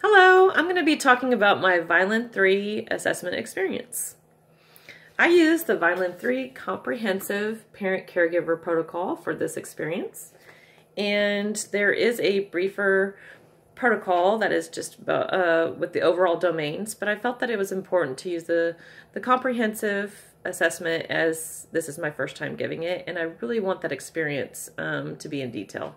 Hello, I'm going to be talking about my Vineland 3 assessment experience. I used the Vineland 3 Comprehensive Parent-Caregiver Protocol for this experience, and there is a briefer protocol that is just with the overall domains, but I felt that it was important to use the comprehensive assessment as this is my first time giving it, and I really want that experience to be in detail.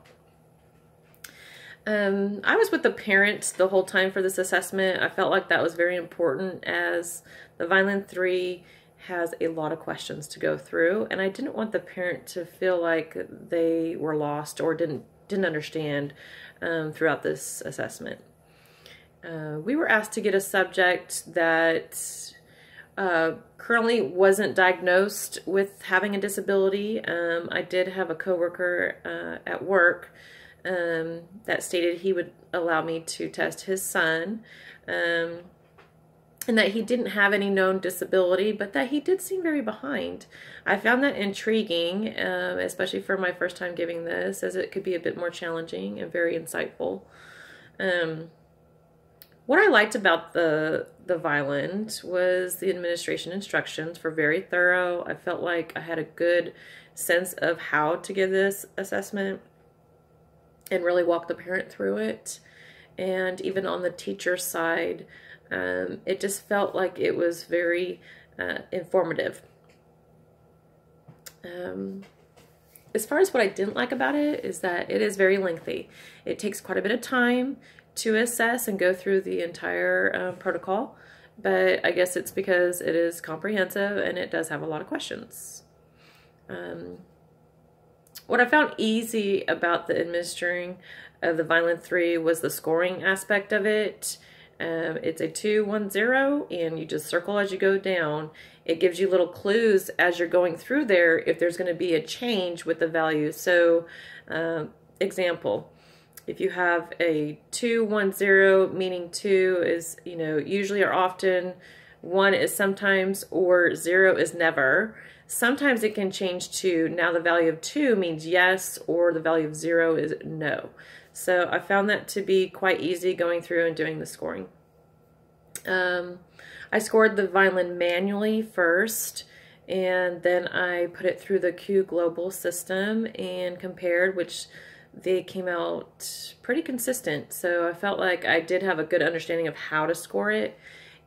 I was with the parents the whole time for this assessment. I felt like that was very important as the Vineland 3 has a lot of questions to go through, and I didn't want the parent to feel like they were lost or didn't understand throughout this assessment. We were asked to get a subject that currently wasn't diagnosed with having a disability. I did have a coworker at work that stated he would allow me to test his son, and that he didn't have any known disability, but that he did seem very behind. I found that intriguing, especially for my first time giving this, as it could be a bit more challenging and very insightful. What I liked about the Vineland was the administration instructions were very thorough. I felt like I had a good sense of how to give this assessment and really walk the parent through it. And even on the teacher side, it just felt like it was very informative. As far as what I didn't like about it is that it is very lengthy. It takes quite a bit of time to assess and go through the entire protocol, but I guess it's because it is comprehensive and it does have a lot of questions. What I found easy about the administering of the Vineland 3 was the scoring aspect of it. It's a 2, 1, 0, and you just circle as you go down. It gives you little clues as you're going through there if there's going to be a change with the value. So, example, if you have a 2, 1, 0, meaning 2 is, usually or often, 1 is sometimes, or 0 is never. Sometimes it can change to now the value of 2 means yes, or the value of 0 is no. So I found that to be quite easy going through and doing the scoring. I scored the Vineland manually first, and then I put it through the Q Global system and compared, which they came out pretty consistent. So I felt like I did have a good understanding of how to score it.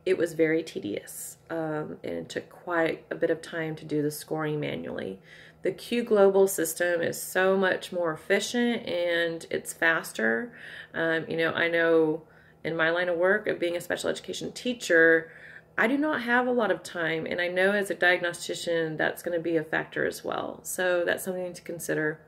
It was very tedious, and it took quite a bit of time to do the scoring manually. The Q Global system is so much more efficient and it's faster. I know in my line of work of being a special education teacher, I do not have a lot of time, and I know as a diagnostician that's going to be a factor as well. So that's something to consider.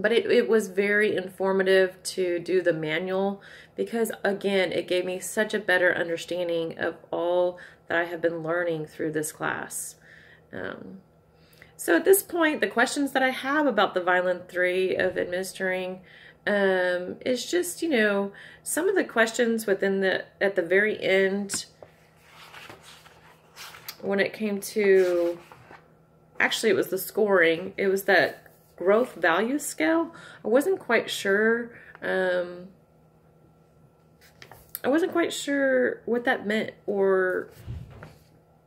But it was very informative to do the manual because, again, it gave me such a better understanding of all that I have been learning through this class. So at this point, the questions that I have about the Vineland 3 of administering is just, some of the questions within at the very end when it came to, actually it was the scoring, it was that growth value scale. I wasn't quite sure what that meant or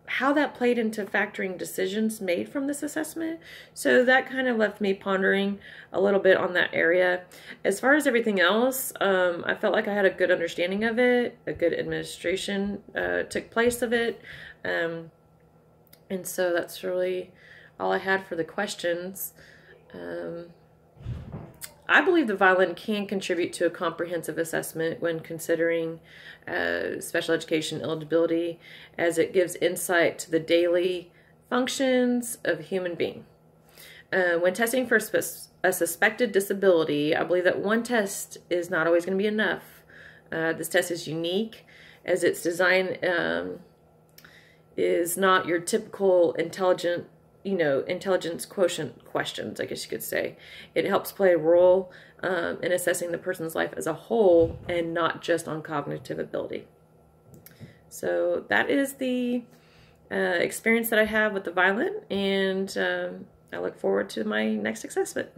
how that played into factoring decisions made from this assessment. So that kind of left me pondering a little bit on that area. As far as everything else, I felt like I had a good understanding of it, a good administration took place of it. And so that's really all I had for the questions. I believe the Vineland can contribute to a comprehensive assessment when considering special education eligibility, as it gives insight to the daily functions of a human being. When testing for a suspected disability, I believe that one test is not always going to be enough. This test is unique as its design is not your typical intelligence quotient questions, I guess you could say. It helps play a role in assessing the person's life as a whole and not just on cognitive ability. So that is the experience that I have with the Vineland, and I look forward to my next assessment.